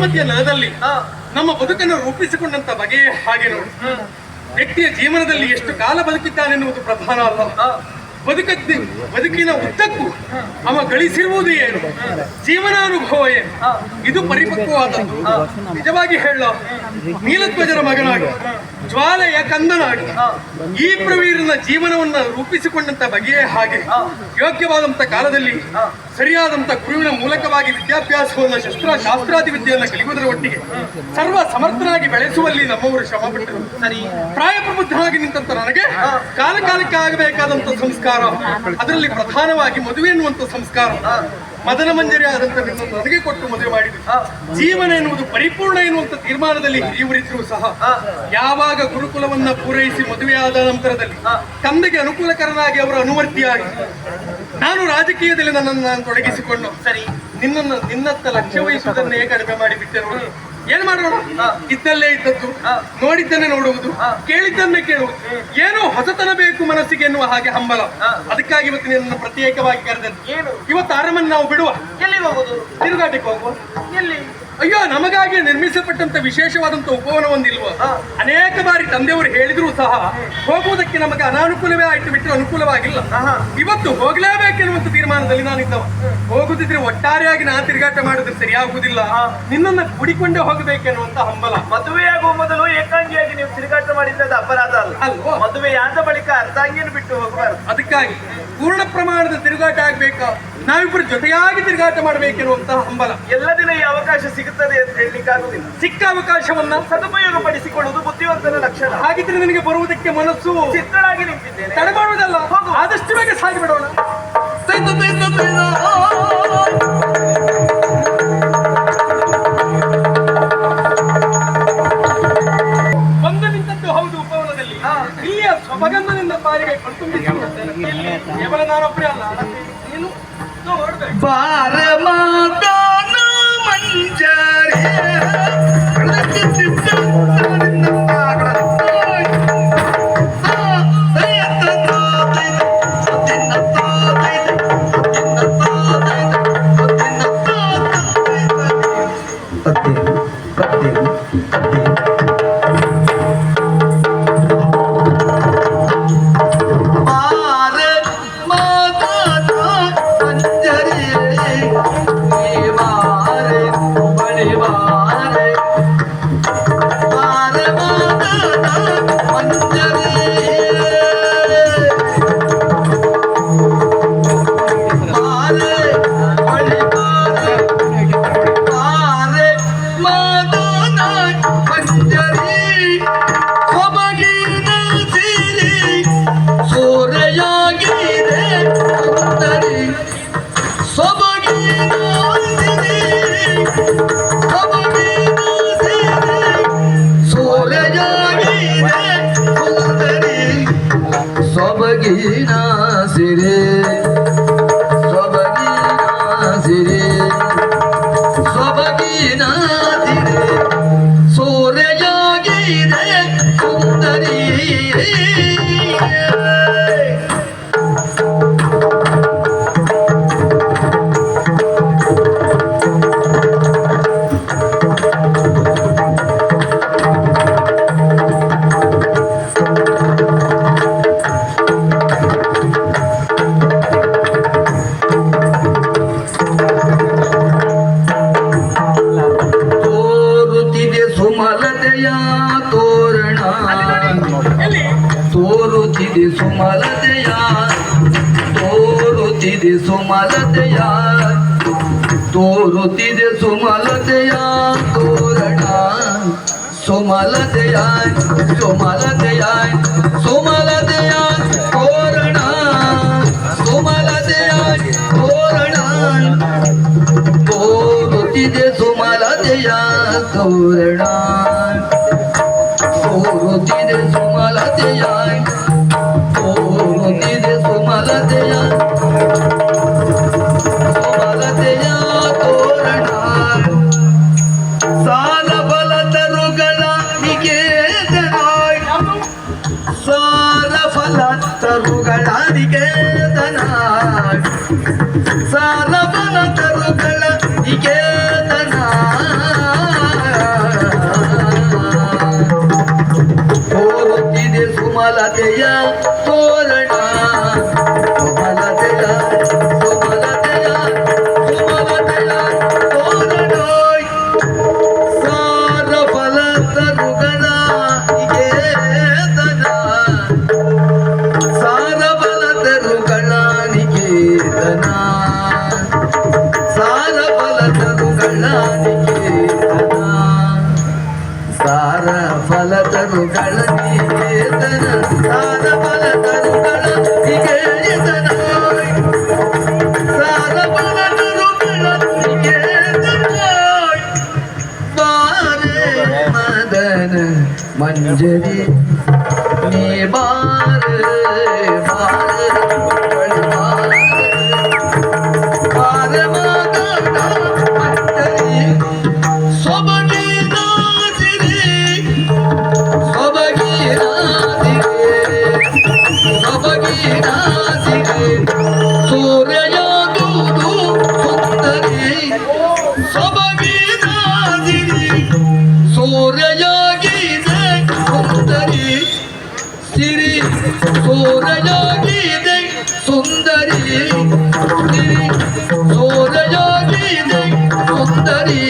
ಶ್ರೀಮತಿಯ ನೆಲದಲ್ಲಿ ನಮ್ಮ ಬದುಕನ್ನು ರೂಪಿಸಿಕೊಂಡಂತ ಬಗೆಯೇ ಹಾಗೆ ನೋಡಿ. ವ್ಯಕ್ತಿಯ ಜೀವನದಲ್ಲಿ ಎಷ್ಟು ಕಾಲ ಬದುಕಿದ್ದಾನೆನ್ನುವುದು ಪ್ರಧಾನ ಅಲ್ಲ, ಬದುಕಿನ ಉದ್ದಕ್ಕೂ ಅವ ಗಳಿಸಿರುವುದು ಏನು, ಜೀವನಾನುಭವ ಏನು, ಇದು ಪರಿಪಕ್ವವಾದದ್ದು. ನಿಜವಾಗಿ ಹೇಳ, ನೀಲಧ್ವಜರ ಮಗನಾಗಿ ಜ್ವಾಲೆಯ ಕಂದನಾಗಿ ಈ ಪ್ರವೀರನ ಜೀವನವನ್ನ ರೂಪಿಸಿಕೊಂಡಂತ ಬಗೆಯೇ ಹಾಗೆ ಯೋಗ್ಯವಾದಂತ ಕಾಲದಲ್ಲಿ ಸರಿಯಾದಂತ ಗುರುವಿನ ಮೂಲಕವಾಗಿ ವಿದ್ಯಾಭ್ಯಾಸವನ್ನು ಶಾಸ್ತ್ರಾದಿ ವಿದ್ಯೆಯನ್ನು ಕಲಿಯುವುದರ ಒಟ್ಟಿಗೆ ಸರ್ವ ಸಮರ್ಥನಾಗಿ ಬೆಳೆಸುವಲ್ಲಿ ನಮ್ಮವರು ಶ್ರಮ ಪಟ್ಟರು. ಪ್ರಾಯ ಪ್ರಬುದ್ಧನಾಗಿ ನಿಂತಂತ ನನಗೆ ಕಾಲಕ್ಕೆ ಆಗಬೇಕಾದಂತ ಸಂಸ್ಕಾರ, ಅದರಲ್ಲಿ ಪ್ರಧಾನವಾಗಿ ಮದುವೆ ಎನ್ನುವಂತ ಸಂಸ್ಕಾರ ಮದನ ಮಂಜರಿ ಆದಂತ ನನಗೆ ಕೊಟ್ಟು ಮದುವೆ ಮಾಡಿದ್ರು. ಜೀವನ ಎನ್ನುವುದು ಪರಿಪೂರ್ಣ ಎನ್ನುವಂತ ತೀರ್ಮಾನದಲ್ಲಿ ಹಿರಿಯವರಿದ್ರೂ ಸಹ ಯಾವಾಗ ಗುರುಕುಲವನ್ನ ಪೂರೈಸಿ ಮದುವೆಯಾದ ನಂತರದಲ್ಲಿ ತಂದೆಗೆ ಅನುಕೂಲಕರನಾಗಿ ಅವರ ಅನುವರ್ತಿಯಾಗಿ ನಾನು ರಾಜಕೀಯದಲ್ಲಿ ನನ್ನನ್ನು ತೊಡಗಿಸಿಕೊಂಡು ನಿನ್ನತ್ತ ಲಕ್ಷ್ಯ ವಹಿಸುವುದನ್ನೇ ಕಡಿಮೆ ಮಾಡಿಬಿಟ್ಟೆ. ನೋಡಿ ಏನ್ ಮಾಡೋಣ, ಇದ್ದಲ್ಲೇ ಇದ್ದದ್ದು, ನೋಡಿದ್ದನ್ನೇ ನೋಡುವುದು, ಕೇಳಿದ್ದನ್ನೇ ಕೇಳುವುದು, ಏನೋ ಹೊಸತನ ಬೇಕು ಮನಸ್ಸಿಗೆ ಎನ್ನುವ ಹಾಗೆ ಹಂಬಲ. ಅದಕ್ಕಾಗಿ ಇವತ್ತು ನಿನ್ನ ಪ್ರತ್ಯೇಕವಾಗಿ ಕರೆದದ್ದು. ಇವತ್ತು ಆರಾಮನ್ನು ನಾವು ಬಿಡುವ, ಎಲ್ಲಿ ಹೋಗುದು, ತಿರುಗಾಟಕ್ಕೆ ಹೋಗುವ. ಎಲ್ಲಿ? ಅಯ್ಯೋ, ನಮಗಾಗಿ ನಿರ್ಮಿಸಲ್ಪಟ್ಟಂತ ವಿಶೇಷವಾದಂತ ಉಪವನ ಒಂದಿಲ್ವ? ಅನೇಕ ಬಾರಿ ತಂದೆಯವರು ಹೇಳಿದ್ರು ಸಹ ಹೋಗುವುದಕ್ಕೆ ನಮಗೆ ಅನಾನುಕೂಲವೇ ಆಯ್ತು ಬಿಟ್ಟರೆ ಅನುಕೂಲವಾಗಿಲ್ಲ. ಇವತ್ತು ಹೋಗ್ಲೇಬೇಕೆನ್ನುವಂತ ತೀರ್ಮಾನದಲ್ಲಿ ನಾನಿದ್ದವ. ಹೋಗುದಿದ್ರೆ ಒಟ್ಟಾರೆಯಾಗಿ ನಾ ತಿರುಗಾಟ ಮಾಡಿದ್ರೆ ಸರಿಯಾಗುವುದಿಲ್ಲ, ನಿನ್ನನ್ನ ಕೂಡಿಕೊಂಡೇ ಹೋಗಬೇಕೆನ್ನುವಂತ ಹಂಬಲ. ಮದುವೆಯಾಗುವ ಮೊದಲು ಏಕಾಂಗಿಯಾಗಿ ನೀವು ತಿರುಗಾಟ ಮಾಡಿದ್ರೆ ಅಪರಾಧ ಅಲ್ಲ ಅಲ್ವಾ? ಮದುವೆಯಾದ ಬಳಿಕ ಅರ್ಧಾಂಗಿಯನ್ನು ಬಿಟ್ಟು ಹೋಗಬಾರದು. ಅದಕ್ಕಾಗಿ ಪೂರ್ಣ ಪ್ರಮಾಣದ ತಿರುಗಾಟ ಆಗ್ಬೇಕಾ, ನಾವಿಬ್ಬರು ಜೊತೆಯಾಗಿ ತಿರುಗಾಟ ಮಾಡಬೇಕೆನ್ನುವಂತಹ ಹಂಬಲ. ಎಲ್ಲ ದಿನ ಈ ಅವಕಾಶ ಸಿಗುತ್ತದೆ ಅಂತ ಹೇಳಲಿಕ್ಕಾಗುವುದಿಲ್ಲ. ಸಿಕ್ಕ ಅವಕಾಶವನ್ನ ಸದುಪಯೋಗ ಪಡಿಸಿಕೊಳ್ಳುವುದು ಬುದ್ಧಿವಂತನ ಲಕ್ಷಣ. ಹಾಗಿದ್ರೆ ನಿನಗೆ ಬರುವುದಕ್ಕೆ ಮನಸ್ಸು ಸಿದ್ಧರಾಗಿ ನಿಂತಿದ್ದೇನೆ. ತಡೆ ಮಾಡುವುದಲ್ಲ, ಆದಷ್ಟು ಬೇಗ ಸಾಗಿ ಬಿಡೋಣ. ಬಂದು ನಿಂತದ್ದು ಹೌದು ಉಪವನದಲ್ಲಿ. ಇಲ್ಲಿಯ ಸೊಬಗನ್ನದಿಂದ ಪಾರಿಗೆ ಕೇವಲ ನಾನೊಬ್ಬರೇ ಅಲ್ಲ, ನೀನು ನೋಡ್ಬೇಕು. ತೋರುತ್ತಿದೆ ಸುಮಲತೆಯ ತೋರಣ, ಸುಮಲತೆಯ ಸುಮಲತೆಯ ಸುಮಲತೆಯ ತೋರಣ, ಸುಮಲತೆಯ ತೋರಣ, ತೋರುತ್ತಿದೆ ಸುಮಲತೆಯ ತೋರಣ, ತೋರುತ್ತಿದೆ ಸುಮಲತೆಯ, ತೋರುತ್ತಿದೆ ಸುಮಲತೆಯ ಸಾಲ ಬಲ ತರುಗಳ ನಿಕೇತನ ಸೂರಯಾಗಿದೆ ಸುಂದರಿ ಸೂರಯಾಗಿದೆ ಸುಂದರಿ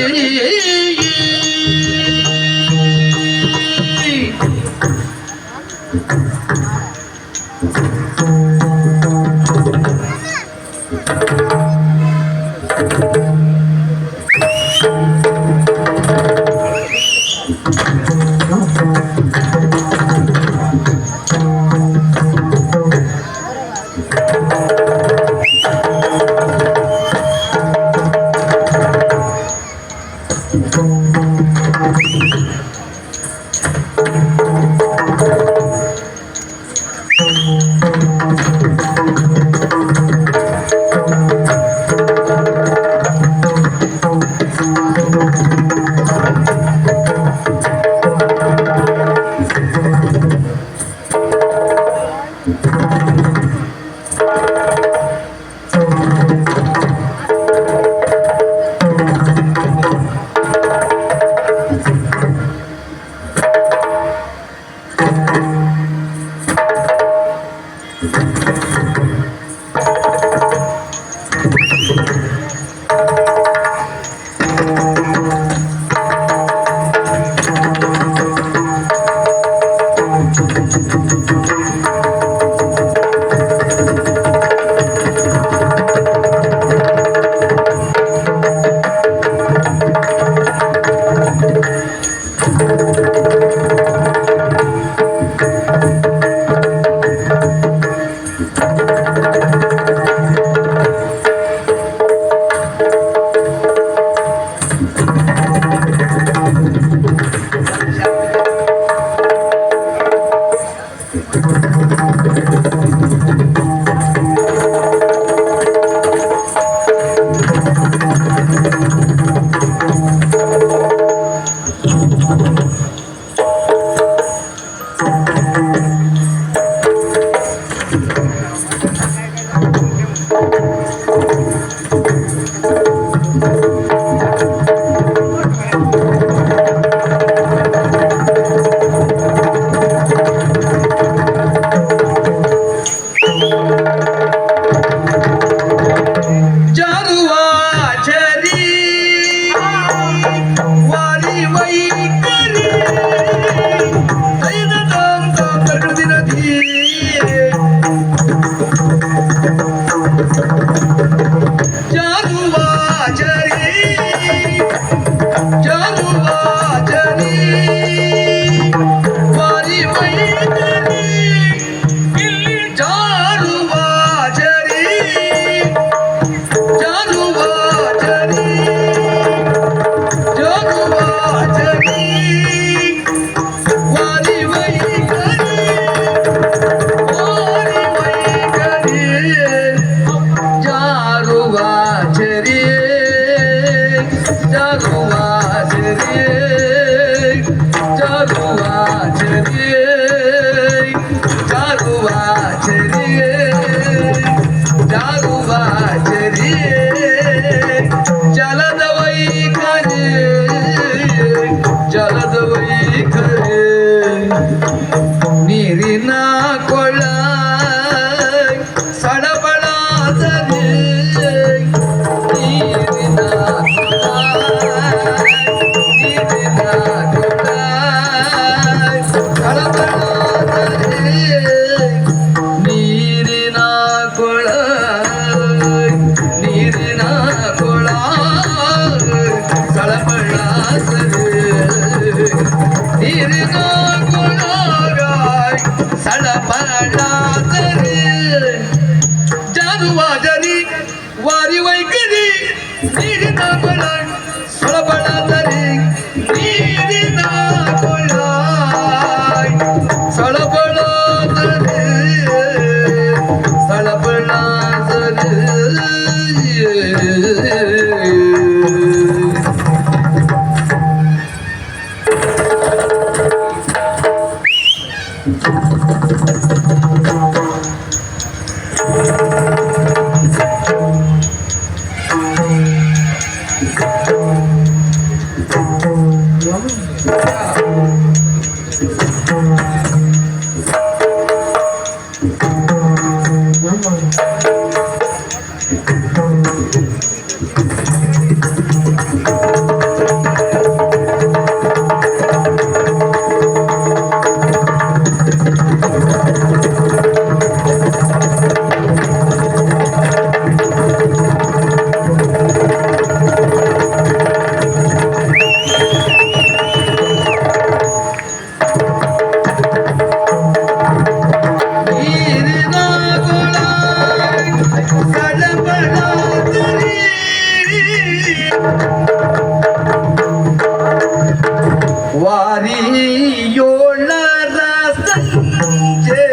ವಾರಿಯೋಳರ ಸಂಜೆ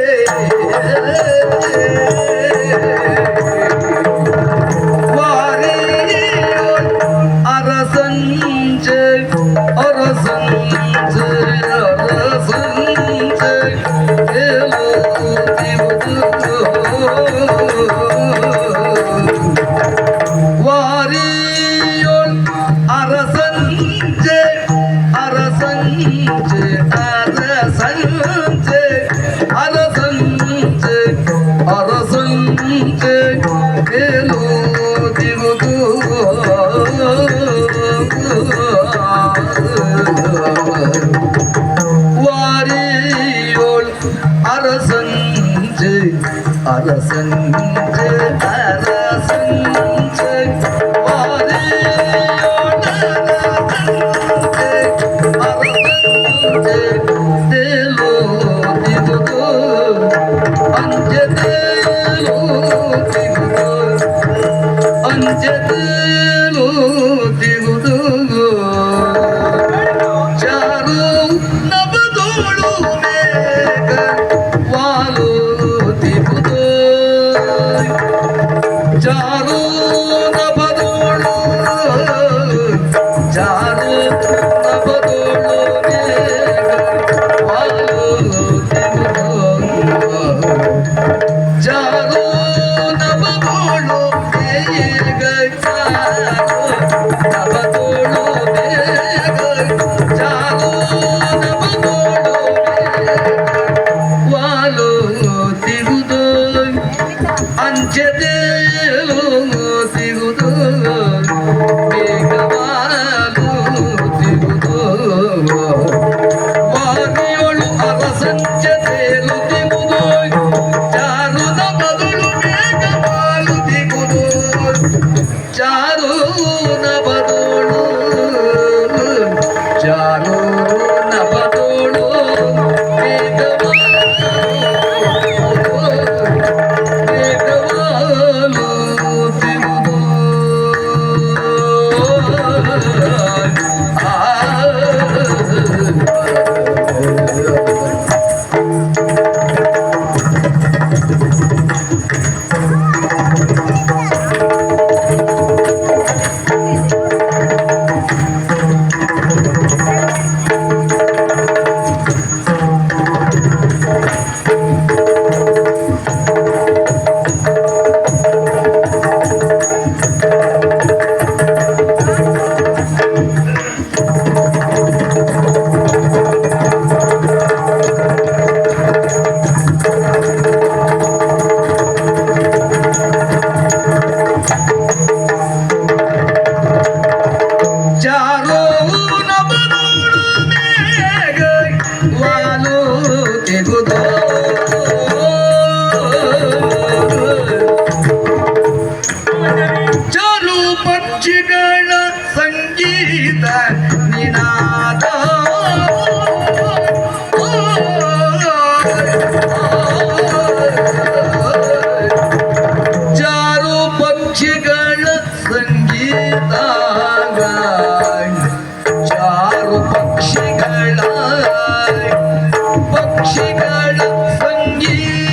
ವಾರಿಯೋಳ್ ಅರಸಂಜೆ ಅರಸಂಜೆ ಅರಸಂಜೆ ವಾರಿಯೋಳ್ ಅರಸಂಜೆ ಅರಸಂಜೆ ಅರಸಂಜೆ ಅರಸಂಜೆ ಅರಸಂಜೆ ದಿಗುದು ವಾರಿಯೋಳ್ ಅರಸಂಜೆ ಅರಸಂಜೆ ಅರಸಂಜೆ ವಾರಿಯೋಳ್ ಅರಸಂಜೆ ದೇಲು ದಿಗುದು ಅಂಜೆ ದೇಲು ದಿಗುದು ಅಂಜೆ ದೇಲು ದಿಗುದು ಚಾರು ನಬದೋಳು ಮೇಘ ವಾಲು ದಿಗುದು ಚಾರು ನಬದೋಳು ಚಾರು ನಬದೋಳು ಮೇಘ ವಾಲು ದಿಗುದು ಚಾರು ನಬದೋಳು ಮೇಘ ಚಾರು ನಬದೋಳು ಮೇಘ ಚಾರು ನಬದೋಳು ವಾಲು ದಿಗುದು ಅಂಜದೇಲು ದಿಗುದು ಬೇಗವಾಲು ದಿಗುದು ವಾದಿಯೋಳು ಅರಸಂಜೆ ತೇಲು ದಿಗುದು ಚಾರು ನಬದಳು ಬೇಗವಾಲು ದಿಗುದು ಚಾರು ನಬದೋಳು ಚಾರು ನಬದೋಳು ಬೇಗವಾಲು ದಿಗುದು ಚಾರು ನಬದೋಳು ಮೇಘ ವಾಲು ದಿಗುದು ಚಾರು ಪಕ್ಷಿಗಳ ಸಂಗೀತ ನಿನಾದ ಚಾರು ಪಕ್ಷಿಗಳ ಸಂಗೀತ ಚಾರು ಪಕ್ಷಿಗಳ ಪಕ್ಷಿಗಳ ಸಂಗೀತ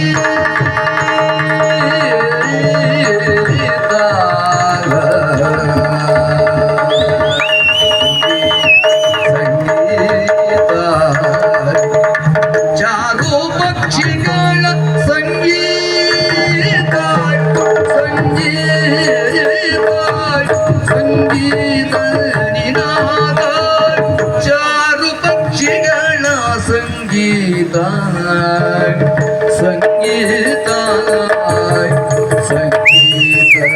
ಚಾರು ಪಕ್ಷಿಗಳ ಸಂಗೀತ ಸಂಗೀತ ಸಂಗೀತ ನಿನಾದ ಚಾರು ಪಕ್ಷಿಗಳ ಸಂಗೀತ ಸಂಗೀತ ಸಂಗೀತ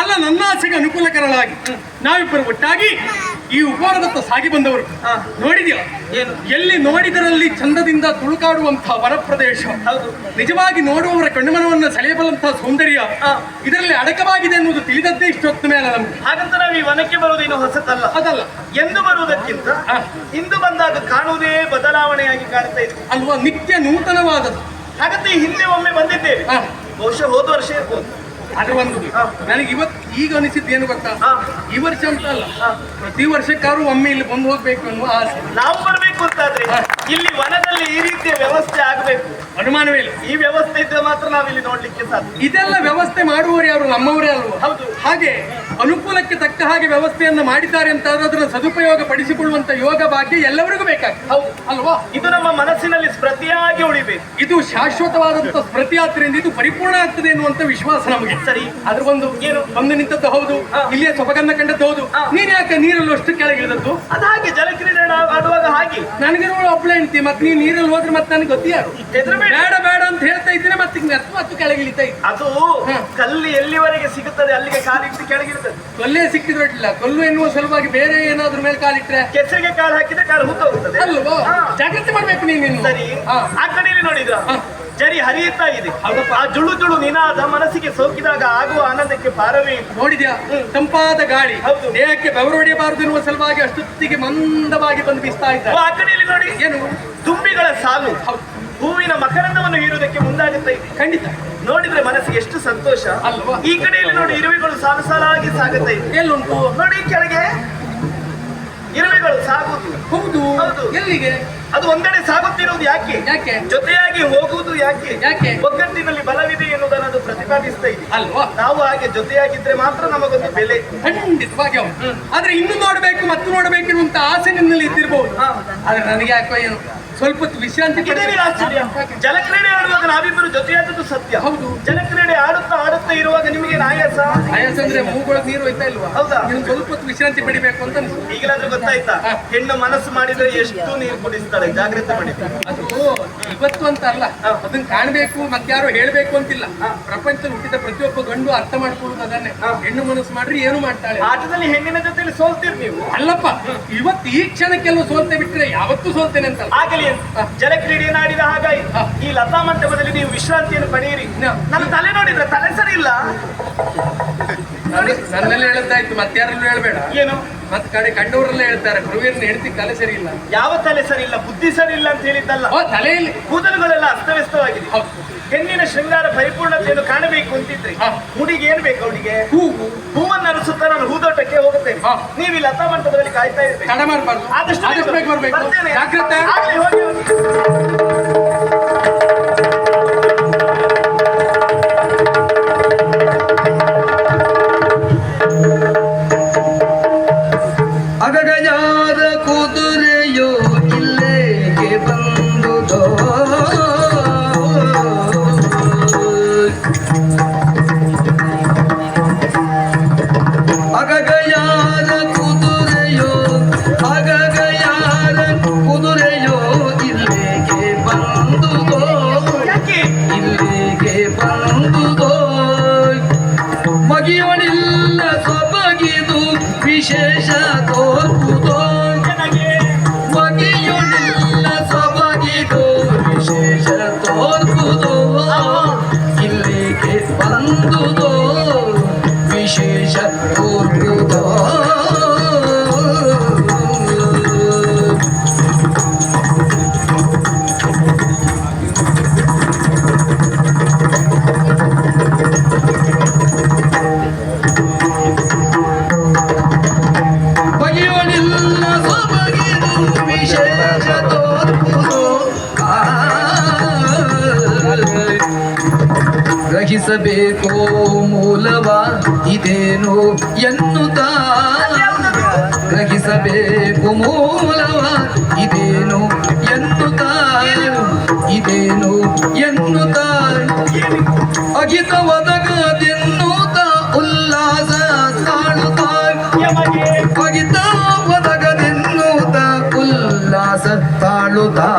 ಅಲ್ಲ ನನ್ನ ಆಸೆಗೆ ಅನುಕೂಲಕರವಾಗಿ ನಾವಿಬ್ಬರು ಒಟ್ಟಾಗಿ ಈ ಉಪವನದತ್ತ ಸಾಗಿ ಬಂದವರು. ನೋಡಿದ್ಯಾ, ಎಲ್ಲಿ ನೋಡಿದರಲ್ಲಿ ಚಂದದಿಂದ ತುಳುಕಾಡುವಂತಹ ವನ ಪ್ರದೇಶ, ನಿಜವಾಗಿ ನೋಡುವವರ ಕಣ್ಣುಮನವನ್ನು ಸೆಳೆಯಬಲ್ಲಂತಹ ಸೌಂದರ್ಯ ಇದರಲ್ಲಿ ಅಡಕವಾಗಿದೆ ಎನ್ನುವುದು ತಿಳಿದದ್ದೇ ಇಷ್ಟೊತ್ತು ಮೇಲೆ ನಮ್ಗೆ. ಹಾಗಂತ ನಾವು ಈ ವನಕ್ಕೆ ಬರುವುದೇನು ಹೊಸತಲ್ಲ. ಅದಲ್ಲ, ಎಂದು ಬರುವುದಕ್ಕಿಂತ ಇಂದು ಬಂದಾಗ ಕಾಣುವುದೇ ಬದಲಾವಣೆಯಾಗಿ ಕಾಣ್ತಾ ಇತ್ತು ಅಲ್ವಾ, ನಿತ್ಯ ನೂತನವಾದದ್ದು. ಹಾಗಂತ ಹಿಂದೆ ಒಮ್ಮೆ ಬಂದಿದ್ದೇವೆ, ಬಹುಶಃ ಹೋದ ವರ್ಷ ಇರ್ಬೋದು. ಅದು ಒಂದು ನನಗೆ ಈಗ ಅನಿಸಿದ್ದು ಏನು ಗೊತ್ತಾ, ಈ ವರ್ಷ ಅಂತ ಅಲ್ಲ, ಪ್ರತಿ ವರ್ಷಕ್ಕಾದ್ರೂ ಒಮ್ಮೆ ಇಲ್ಲಿ ಬಂದು ಹೋಗ್ಬೇಕು ಅನ್ನುವ ಆಸೆ. ನಾವು ಬರ್ಬೇಕು ಅಂತಾದ್ರೆ ಇಲ್ಲಿ ವನದಲ್ಲಿ ಈ ರೀತಿಯ ವ್ಯವಸ್ಥೆ ಆಗಬೇಕು, ಅನುಮಾನವೇ ಇಲ್ಲ. ಈ ವ್ಯವಸ್ಥೆ ಇದ್ರೆ ಮಾತ್ರ ನಾವಿಲ್ಲಿ ನೋಡ್ಲಿಕ್ಕೆ ಸಾಧ್ಯ. ಇದೆಲ್ಲ ವ್ಯವಸ್ಥೆ ಮಾಡುವವರು ಯಾರು, ನಮ್ಮವರೇ ಅಲ್ವಾ? ಹೌದು. ಹಾಗೆ ಅನುಕೂಲಕ್ಕೆ ತಕ್ಕ ಹಾಗೆ ವ್ಯವಸ್ಥೆಯನ್ನು ಮಾಡಿದ್ದಾರೆ ಅಂತ ಅದನ್ನು ಸದುಪಯೋಗ ಪಡಿಸಿಕೊಳ್ಳುವಂತ ಯೋಗ ಭಾಗ್ಯ ಎಲ್ಲರಿಗೂ ಬೇಕಾಗ್ತದೆ. ಹೌದು ಅಲ್ವಾ? ಇದು ನಮ್ಮ ಮನಸ್ಸಿನಲ್ಲಿ ಸ್ಮೃತಿಯಾಗಿ ಉಳಿಬೇಕು. ಇದು ಶಾಶ್ವತವಾದಂತ ಸ್ಮೃತಿ ಆದ್ರಿಂದ ಇದು ಪರಿಪೂರ್ಣ ಆಗ್ತದೆ ಎನ್ನುವಂತ ವಿಶ್ವಾಸ ನಮಗೆ. ಸರಿ, ಅದ್ರ ಒಂದು ಬಂದು ನಿಂತದ್ದು ಹೌದು, ಇಲ್ಲಿಯ ಸೊಬಗನ್ನ ಕಂಡದ್ದು ಹೌದು. ನೀನ್ ಯಾಕೆ ನೀರಲ್ಲಿ ಅಷ್ಟು ಕೆಳಗಿಳಿದದ್ದು? ಅದು ಹಾಗೆ ಜಲಕ್ರೀಡೆ ಆಡುವಾಗ ಹಾಗೆ ನನಗಿರುವ ಒಬ್ಬಳೆ ಹೆಂಡ್ತಿ, ಮತ್ತೆ ನೀನ್ ನೀರಲ್ಲಿ ಹೋದ್ರೆ ಮತ್ತೆ ನನಗೆ ಗೊತ್ತಿ ಯಾರು? ಹೆದರಬೇಡ. ಬೇಡ ಬೇಡ ಅಂತ ಹೇಳ್ತಾ ಇದ್ರೆ ಮತ್ತೆ ಮತ್ತು ಕೆಳಗಿಳಿತಾ ಇತ್ತು. ಅದು ಕಲ್ಲು ಎಲ್ಲಿವರೆಗೆ ಸಿಗುತ್ತದೆ ಅಲ್ಲಿಗೆ ಕಾಲಿಟ್ಟು ಕೆಳಗಿರ್ತದೆ. ಕೊಲ್ಲೆ ಸಿಕ್ಕಿದ್ರಲ್ಲ, ಕೊಲ್ಲು ಎನ್ನುವ ಸಲುವಾಗಿ ಬೇರೆ ಏನಾದ್ರೂ ಮೇಲೆ ಕಾಲಿಟ್ರೆ ಕೆಸರಿಗೆ ಕಾಲು ಹಾಕಿದ್ರೆ ಕಾಲು ಹೋಗ್ತದೆ ಅಲ್ವೋ? ಜಾಗ್ರತೆ ಮಾಡ್ಬೇಕು ನೀನು. ಸರಿ, ಹಾ. ಆ ಕಡೆಯಲ್ಲಿ ನೋಡಿದ್ರ ಜರಿ ಹರಿಯುತ್ತಾ ಇದೆ. ಆ ಜುಳು ಜುಳು ನಿನಾದ ಮನಸ್ಸಿಗೆ ಸೋಕಿದಾಗ ಆಗುವ ಆನಂದಕ್ಕೆ ಪಾರವೇ ಇಲ್ಲ. ನೋಡಿದ್ಯಾ, ತಂಪಾದ ಗಾಳಿ ಹೌದು. ದೇಹಕ್ಕೆ ಬೆವರು ಹೊಡೆಯಬಾರದು ಎನ್ನುವ ಸಲುವಾಗಿ ಅಷ್ಟೊತ್ತಿಗೆ ಮಂದವಾಗಿ ಬಂದು ಬೀಸ್ತಾ ಇದ್ದಾರೆ. ಆ ಕಡೆಯಲ್ಲಿ ನೋಡಿ ಏನು ತುಂಬಿಗಳ ಸಾಲು ಹೂವಿನ ಮಕರಂದವನ್ನು ಹೀರುವುದಕ್ಕೆ ಮುಂದಾಗುತ್ತಾ ಇದೆ. ಖಂಡಿತ ನೋಡಿದ್ರೆ ಮನಸ್ಸಿಗೆ ಎಷ್ಟು ಸಂತೋಷ ಅಲ್ವಾ? ಈ ಕಡೆಯಲ್ಲಿ ನೋಡಿ ಇರುವೆಗಳು ಸಾಲು ಸಾಲಾಗಿ ಸಾಗುತ್ತಾ ಇದೆ. ಎಲ್ಲುಂಟು ನೋಡಿ ಕೆಳಗೆ ಇರುವೆಗಳು ಸಾಗುವುದು. ಹೌದು. ಹೌದು. ಎಲ್ಲಿಗೆ? ಅದು ಒಂದೆಡೆ ಸಾಗುತ್ತಿರುವುದು ಯಾಕೆ? ಯಾಕೆ? ಜೊತೆಯಾಗಿ ಹೋಗುವುದು ಯಾಕೆ? ಯಾಕೆ? ಒಗ್ಗಟ್ಟಿನಲ್ಲಿ ಬಲವಿದೆ ಎನ್ನುವುದನ್ನು ಅದು ಪ್ರತಿಪಾದಿಸ್ತಾ ಇದೆ. ಅಲ್ವಾ? ನಾವು ಹಾಗೆ ಜೊತೆಯಾಗಿದ್ರೆ ಮಾತ್ರ ನಮಗೊಂದು ಬೆಲೆ. ಖಂಡಿತವಾಗಿ ಹೌದು. ಆದ್ರೆ ಇನ್ನು ನೋಡ್ಬೇಕು ಮತ್ತು ನೋಡ್ಬೇಕು ಎನ್ನುವಂತ ಆಸೆ ನಿನ್ನಲ್ಲಿ ಇದ್ದಿರ್ಬಹುದು. ಹಾ. ಆದ್ರೆ ನನಗೆ ಯಾಕೋ ಏನು ಸ್ವಲ್ಪ ಹೊತ್ತು ವಿಶ್ರಾಂತಿ ಇದೇನೇ ಆಶ್ಚರ್ಯ. ಜಲಕ್ರೀಡೆ ಆಡುವಾಗ ನಾವಿಬ್ಬರು ಜೊತೆಯಾದದ್ದು ಸತ್ಯ. ಹೌದು. ಜಲಕ್ರೀಡೆ ಆಡುತ್ತಾ ಆಡುತ್ತಾ ಇರುವಾಗ ನಿಮಗೆ ಆಯಾಸ ಆಯಾಸ ಅಂದ್ರೆ ಮೂಗೊಳಗ್ ನೀರು ಹೋಯ್ತಾ ಇಲ್ವಾ? ಹೌದಾ? ಇನ್ನು ಸ್ವಲ್ಪ ಹೊತ್ತು ವಿಶ್ರಾಂತಿ ಪಡಿಬೇಕು ಅಂತ ಅನ್ಸುತ್ತೆ. ಈಗಲಾದ್ರೂ ಗೊತ್ತಾಯ್ತಾ? ಹಾ. ಹೆಣ್ಣು ಮನಸ್ಸು ಮಾಡಿದ್ರೆ ಎಷ್ಟು ನೀರು ಕುಡಿಸ್ತಾಳೆ, ಜಾಗ್ರತೆ ಮಾಡಿ. ಅದು ಇವತ್ತು ಅಂತ ಅಲ್ಲ, ಅದನ್ನ ಕಾಣ್ಬೇಕು ಮತ್ತಾರು ಹೇಳ್ಬೇಕು ಅಂತಿಲ್ಲ. ಪ್ರಪಂಚದಲ್ಲಿ ಹುಟ್ಟಿದ ಪ್ರತಿಯೊಬ್ಬ ಗಂಡು ಅರ್ಥ ಮಾಡ್ಕೊಳ್ಳೋದು ಅದನ್ನೇ. ಹೆಣ್ಣು ಮನಸ್ಸು ಮಾಡ್ರಿ ಏನು ಮಾಡ್ತಾಳೆ. ಆಟದಲ್ಲಿ ಹೆಣ್ಣಿನ ಜೊತೆಲಿ ಸೋಲ್ತೀರಿ ನೀವು. ಅಲ್ಲಪ್ಪ, ಇವತ್ತು ಈ ಕ್ಷಣಕ್ಕೆಲ್ಲ ಸೋಲ್ತೆ ಬಿಟ್ರೆ ಯಾವತ್ತೂ ಸೋಲ್ತೇನೆ ಅಂತ ಆಗಲಿ ಅಂತ ಜಲಕ್ರೀಡೆಯನ್ನು ಆಡಿದ ಹಾಗಾಯಿತು. ಈ ಲತಾ ಮಂಟಪದಲ್ಲಿ ನೀವು ವಿಶ್ರಾಂತಿಯನ್ನು ಪಡೆಯಿರಿ. ನನ್ನ ತಲೆ ನೋಡಿದ್ರೆ ತಲೆ ಸರಿ ಇಲ್ಲ. ನನ್ನೆಲ್ಲ ಹೇಳದ್ದಾಯ್ತು, ಮತ್ತಾರಲ್ಲೂ ಹೇಳ್ಬೇಡ. ಏನು? ಮತ್ ಕಡೆ ಕಂಡವರೆಲ್ಲ ಹೇಳ್ತಾರೆ ಪ್ರವೀರ್ನ ಹೆಂಡತಿ ತಲೆ ಸರಿ ಇಲ್ಲ. ಯಾವ ತಲೆ ಸರಿ ಇಲ್ಲ? ಬುದ್ಧಿ ಸರಿ ಇಲ್ಲ ಅಂತ ಹೇಳಿದ್ದಲ್ಲ. ಓ, ತಲೆಯಲ್ಲಿ ಕೂದಲುಗಳೆಲ್ಲ ಅಸ್ತವ್ಯಸ್ತವಾಗಿದೆ. ಹೌದು. ಹೆಣ್ಣಿನ ಶೃಂಗಾರ ಪರಿಪೂರ್ಣತೆಯನ್ನು ಕಾಣಬೇಕು ಅಂತಿದ್ರೆ ಹಾ. ಮುಡಿಗೆ ಏನ್ ಬೇಕು? ಅವಳಿಗೆ ಹೂವು ಹೂವನ್ನು ಅರಸುತ್ತಾ ನಾನು ಹೂದೋಟಕ್ಕೆ ಹೋಗುತ್ತೇನೆ. ಹಾ. ನೀವು ಈ ಲತಾ ಮಂಟಪದಲ್ಲಿ ಕಾಯ್ತಾ ಇರ್ಬೇಕು. ತಡ ಮಾಡಬಾರ್ದು, ಆದಷ್ಟು ಬೇಗ ಬರ್ಬೇಕು. ಬರ್ತೇನೆ. ಜಾಗ್ರತೆ. ಆಗ್ಲಿ, ಹೋಗಿ ಹೋಗಿ. ಅಗಗಜಾದ ಕುದುರೆಯೋ ಇಲ್ಲೇಗೆ ಬಂದುದೋ, ಅಗಗಯಾದ ಕುದುರೆಯೋ, ಅಗಗಯಾದ ಕುದುರೆಯೋ ಇಲ್ಲೇಗೆ ಬಂದುದೋ, ಯಾಕೆ? ಇಲ್ಲಿಗೆ ಬಂದುದೋ, ಮಗಿಯೋನಿಲ್ಲ ಸೊಬಗಿದು ವಿಶೇಷ ತೋರ್ಪುದೋ, ನನಗೆ ಮಗಿಯೋನಿಲ್ಲ ಸೊಬಗಿದು ವಿಶೇಷ ತೋರ್ಪುದೋ, ಇಲ್ಲಿಗೆ ಬಂದುದೋ ವಿಶೇಷ ತೋರ್ಪುದೋ. ಬಗೆಯೋನಿಲ್ಲ ಸೊಬಗಿದು ವಿಶೇಷ ತೋರ್ಪುದೋ, ಗ್ರಹಿಸಬೇಕೋ ಮೂಲವ ಇದೇನು ಎನ್ನುತ್ತಾ, ಗ್ರಹಿಸಬೇಕು ಮೂಲವ ಇದೇನು ಎನ್ನುತ್ತಾ, ಇದೇನು ಎನ್ನುತ್ತಾ, ಅಗಿತ ಒದಗದೆನ್ನುತ್ತ ಉಲ್ಲಾಸ ತಾಳುತ್ತಾ, ಯಮಗೆ ಅಗಿತ ಒದಗದೆನ್ನುತ್ತ ಉಲ್ಲಾಸ ತಾಳುತ್ತಾ,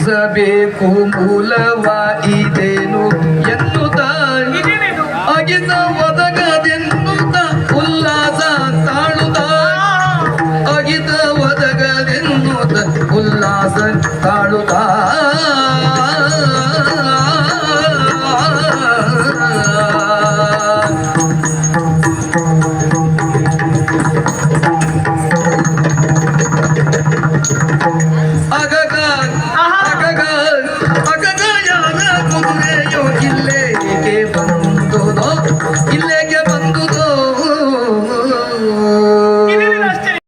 ಸಬೇಕು ಮೂಲವ ಇದೇನು